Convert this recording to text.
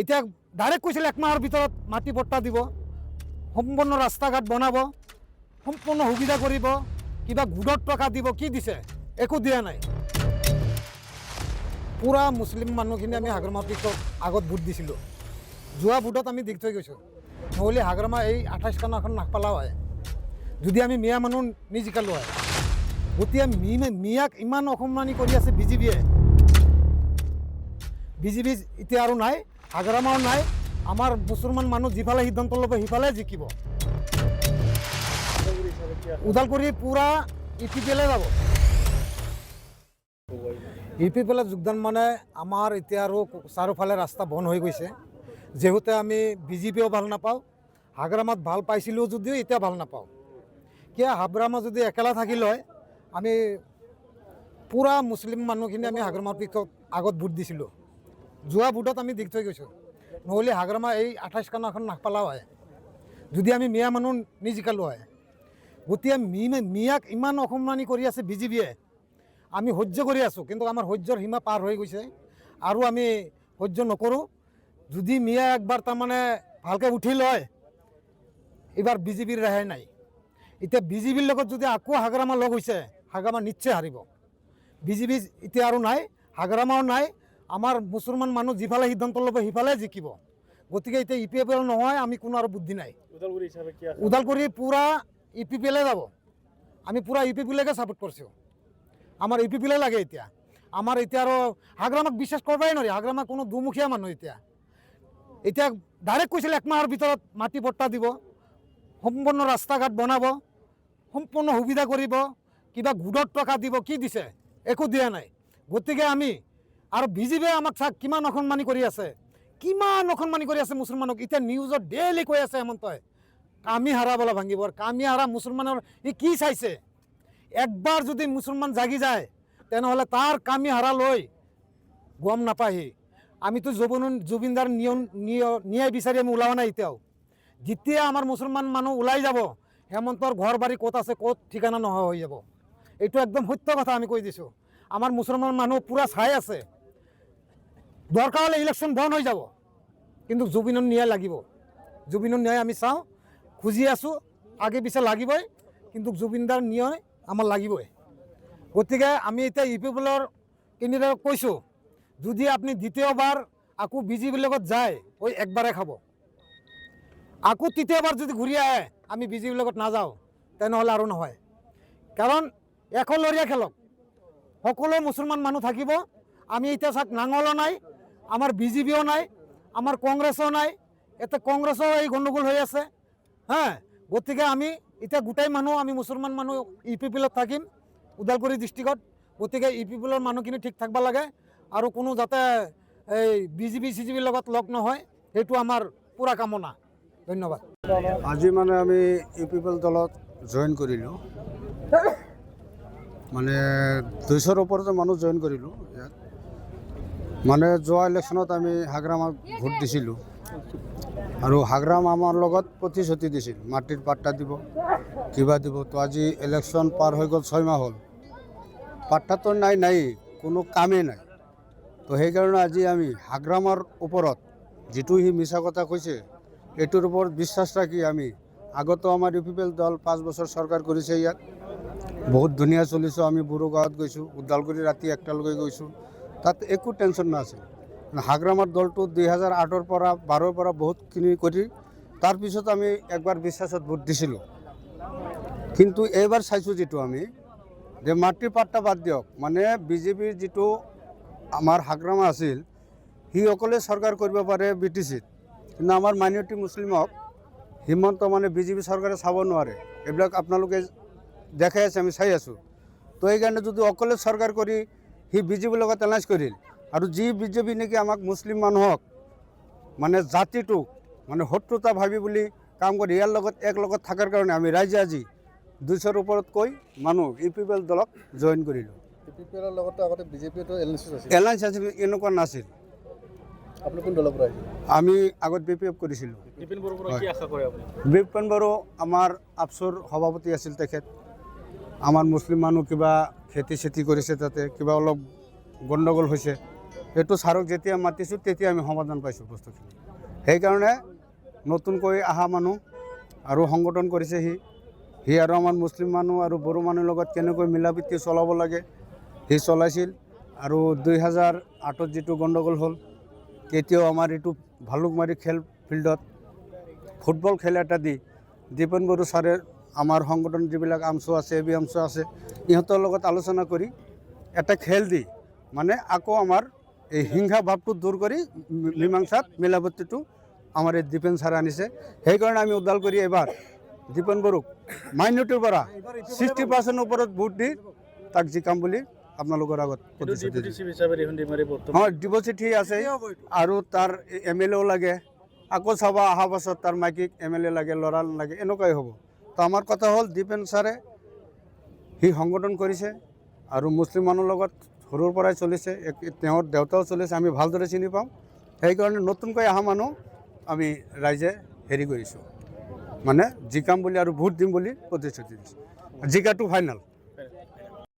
এতিয়া ডাইৰেক্ট কৈছিল 1 মাহৰ ভিতৰত মাটি পট্টা দিব, সম্পূৰ্ণ ৰাস্তা ঘাট বনাব, সম্পূৰ্ণ সুবিধা কৰিব, কিবা গোটত টকা দিব, কি দিছে? একো দিয়া নাই। পুৰা মুছলিম মানুহখিনি আমি হাগ্ৰামা পিছত আগত ভোট দিছিলোঁ। যোৱা ভোটত আমি দি থৈ গৈছোঁ, নহ'লে হাগ্ৰামা এই 28 কানাখন নাপালা হয় যদি আমি মিয়া মানুহ নিজিকালোঁ হয়। গতিকে মিয়াক ইমান অসন্মানি কৰি আছে বিজেপিয়ে। বিজেপি এতিয়া আৰু নাই, হাগ্ৰামাও নাই। আমাৰ মুছলমান মানুহ যিফালে সিদ্ধান্ত ল'ব সিফালে জিকিব। ওদালগুৰি পূৰা ইপিপিএলে যাব। ইপিপিএলে যোগদান মানে আমাৰ এতিয়া আৰু চাৰিওফালে ৰাস্তা বন্ধ হৈ গৈছে। যেহেতু আমি বিজেপিও ভাল নাপাওঁ, হাগ্ৰামাত ভাল পাইছিলোঁ যদিও এতিয়া ভাল নাপাওঁ। কিয় হাগ্ৰামা যদি একেলা থাকিল হয়, আমি পূৰা মুছলিম মানুহখিনি আমি হাগ্ৰামাৰ পিছত আগত ভোট দিছিলোঁ। যোৱা ভোটত আমি দি থৈ গৈছোঁ, নহ'লে হাগ্ৰামা এই 28 কানাখন নাপালা হয় যদি আমি মিয়া মানুহ নিজিকালোঁ হয়। গতিকে মিয়াক ইমান অসন্মানি কৰি আছে বিজেপিয়ে। আমি সহ্য কৰি আছোঁ, কিন্তু আমাৰ সহ্যৰ সীমা পাৰ হৈ গৈছে আৰু আমি সহ্য নকৰোঁ। যদি মিয়া একবাৰ তাৰমানে ভালকৈ উঠি লয়, এইবাৰ বিজেপিৰ ৰেহাই নাই। এতিয়া বিজেপিৰ লগত যদি আকৌ হাগ্ৰামা লগ হৈছে, হাগ্ৰামা নিশ্চয় হাৰিব। বিজেপি এতিয়া আৰু নাই, হাগ্ৰামাও নাই। আমাৰ মুছলমান মানুহ যিফালে সিদ্ধান্ত ল'ব সিফালে জিকিব। গতিকে এতিয়া ইপিপিএল নহয়, আমি কোনো আৰু বুদ্ধি নাই। ওদালগুৰি পূৰা ইপিপিএলে যাব। আমি পূৰা ইপিপিএলকে ছাপোৰ্ট কৰিছোঁ। আমাৰ ইপিপিএলে লাগে এতিয়া। আমাৰ এতিয়া আৰু হাগ্ৰামাক বিশ্বাস কৰিবই নোৱাৰি। হাগ্ৰামা কোনো দুমুখীয়া মানুহ এতিয়া ডাইৰেক্ট কৈছিল 1 মাহৰ ভিতৰত মাটি পট্টা দিব, সম্পূৰ্ণ ৰাস্তা ঘাট বনাব, সম্পূৰ্ণ সুবিধা কৰিব, কিবা গোটত টকা দিব, কি দিছে? একো দিয়া নাই। গতিকে আমি আৰু বিজেপিয়ে আমাক চাওক কিমান অসন্মানি কৰি আছে, কিমান অসন্মানি কৰি আছে মুছলমানক। এতিয়া নিউজত ডেইলি কৈ আছে হেমন্তই কামি হাৰা বোলা ভাঙিব। কামি হাৰা মুছলমানৰ ই কি চাইছে? একবাৰ যদি মুছলমান জাগি যায়, তেনেহ'লে তাৰ কামি হাৰা লৈ গম নাপায়হি। আমিতো জুবিনদাৰ ন্যায় বিচাৰি আমি ওলোৱা নাই এতিয়াও। যেতিয়া আমাৰ মুছলমান মানুহ ওলাই যাব, হেমন্তৰ ঘৰ বাৰী ক'ত আছে, ক'ত ঠিকনা নোহোৱা হৈ যাব। এইটো একদম সত্য কথা আমি কৈ দিছোঁ। আমাৰ মুছলমান মানুহ পূৰা চাই আছে। দৰকাৰ হ'লে ইলেকশ্যন বন্ধ হৈ যাব, কিন্তু জুবিনৰ ন্যায় লাগিব। জুবিনৰ ন্যায় আমি চাওঁ, খুজি আছোঁ, আগে পিছে লাগিবই, কিন্তু জুবিনদাৰ ন্যায় আমাৰ লাগিবই। গতিকে আমি এতিয়া ইপিপিএলৰ কেন্দ্ৰীয় কৈছোঁ, যদি আপুনি দ্বিতীয়বাৰ আকৌ বিজেপিৰ লগত যায়, ওই একবাৰে খাব। আকৌ তৃতীয়বাৰ যদি ঘূৰি আহে, আমি বিজেপিৰ লগত নাযাওঁ, তেনেহ'লে আৰু নহয়। কাৰণ এশলৰীয়া খেলক, সকলো মুছলমান মানুহ থাকিব। আমি এতিয়া চাওক নাঙলো নাই, আমাৰ বিজেপিও নাই, আমাৰ কংগ্ৰেছো নাই। এতিয়া কংগ্ৰেছো এই গণ্ডগোল হৈ আছে। গতিকে আমি এতিয়া গোটেই মানুহ আমি মুছলমান মানুহ ইপিপিএলত থাকিম ওদালগুৰি ডিষ্ট্ৰিক্টত। গতিকে ইপিপিএলৰ মানুহখিনি ঠিক থাকিব লাগে আৰু কোনো যাতে এই বিজেপি চিজেপিৰ লগত লগ নহয়, সেইটো আমাৰ পূৰা কামনা। ধন্যবাদ। আজি মানে আমি ইপিপিএল দলত জইন কৰিলোঁ, মানে 200ৰ ওপৰতে মানুহ জইন কৰিলোঁ ইয়াত। মানে যোৱা ইলেকশ্যনত আমি হাগ্ৰামাক ভোট দিছিলোঁ আৰু হাগ্ৰাম আমাৰ লগত প্ৰতিশ্ৰুতি দিছিল, মাটিৰ পাট্টা দিব, কিবা দিব। তো আজি ইলেকশ্যন পাৰ হৈ গ'ল, 6 মাহ হ'ল, পাট্টাটো নাই, কোনো কামেই নাই। তো সেইকাৰণে আজি আমি হাগ্ৰামাৰ ওপৰত যিটো সি মিছা কথা কৈছে, এইটোৰ ওপৰত বিশ্বাস ৰাখি আমি আগতো আমাৰ ইপিপিএল দল 5 বছৰ চৰকাৰ কৰিছে ইয়াত, বহুত ধুনীয়া চলিছোঁ। আমি বুঢ়ো গাঁৱত গৈছোঁ, ওদালগুৰি ৰাতি 1টালৈকে গৈছোঁ, তাত একো টেনশ্যন নাছিল। হাগ্ৰামাৰ দলটো 2008ৰ পৰা 12ৰ পৰা বহুতখিনি কৰি তাৰপিছত আমি একবাৰ বিশ্বাসত ভোট দিছিলোঁ। কিন্তু এইবাৰ চাইছোঁ যিটো আমি যে মাটিৰ পাট্টা বাদ দিয়ক, মানে বিজেপিৰ যিটো আমাৰ হাগ্ৰামা আছিল, সি অকলে চৰকাৰ কৰিব পাৰে BTCত, কিন্তু আমাৰ মাইনৰিটি মুছলিমক হিমন্ত মানে বিজেপি চৰকাৰে চাব নোৱাৰে। এইবিলাক আপোনালোকে দেখাই আছে, আমি চাই আছোঁ। তো সেইকাৰণে যদি অকলে চৰকাৰ কৰি সি বিজেপিৰ লগত এলায়েন্স কৰিল, আৰু যি বিজেপি নেকি আমাক মুছলিম মানুহক মানে জাতিটোক মানে শত্ৰুতা ভাবি বুলি কাম কৰি ইয়াৰ লগত একলগত থকাৰ কাৰণে আমি ৰাইজে আজি 200ৰ ওপৰতকৈ মানুহ ইপিপিএল দলক জইন কৰিলোঁ। ইপিপিএলৰ লগতে আগতে বিজেপিটো এলায়েন্স আছিল, এনেকুৱা নাছিল। আপুনি কোন দলৰ পৰা আহিছে? আমি আগত BPF কৰিছিলোঁ। বিপিন বড়োৰ পৰা কি আশা কৰে আপুনি? বিপিন বড়ো আমাৰ আপচৰ সভাপতি আছিল তেখেত। আমাৰ মুছলিম মানুহ কিবা খেতি চেতি কৰিছে, তাতে কিবা অলপ গণ্ডগোল হৈছে, এইটো ছাৰক যেতিয়া মাতিছোঁ তেতিয়া আমি সমাধান পাইছোঁ বস্তুখিনি। সেইকাৰণে নতুনকৈ অহা মানুহ আৰু সংগঠন কৰিছে সি আৰু আমাৰ মুছলিম মানুহ আৰু বড়ো মানুহৰ লগত কেনেকৈ মিলা প্ৰীতি চলাব লাগে সি চলাইছিল। আৰু 2008 যিটো গণ্ডগোল হ'ল, তেতিয়াও আমাৰ এইটো ভালুকমাৰী খেল ফিল্ডত ফুটবল খেল এটা দি দীপেন বড়ো ছাৰে আমাৰ সংগঠন যিবিলাক আমচু আছে, এবি আমচু আছে, ইহঁতৰ লগত আলোচনা কৰি এটা খেল দি মানে আকৌ আমাৰ এই হিংসা ভাৱটো দূৰ কৰি মীমাংসাত মিলাপ্ৰীতিটো আমাৰ এই দীপেন ছাৰে আনিছে। সেইকাৰণে আমি ওদালগুৰি এবাৰ দীপেন বড়োক মাইনৰিটিৰ পৰা 60% ওপৰত ভোট দি তাক জিকাম বুলি আপোনালোকৰ আগত প্ৰতিশ্ৰুতি দিছোঁ। হয়, ডিপজিট আছে আৰু তাৰ MLA লাগে। আকৌ চাবা অহা বছৰ তাৰ মাইকীক MLA লাগে, ল'ৰা লাগে, এনেকুৱাই হ'ব। তো আমাৰ কথা হ'ল দীপেন ছাৰে সি সংগঠন কৰিছে আৰু মুছলিম মানুহৰ লগত সৰুৰ পৰাই চলিছে, তেওঁৰ দেউতাও চলিছে, আমি ভালদৰে চিনি পাওঁ। সেইকাৰণে নতুনকৈ অহা মানুহ আমি ৰাইজে হেৰি কৰিছোঁ, মানে জিকাম বুলি আৰু ভোট দিম বুলি প্ৰতিশ্ৰুতি দিছোঁ। জিকাটো ফাইনেল।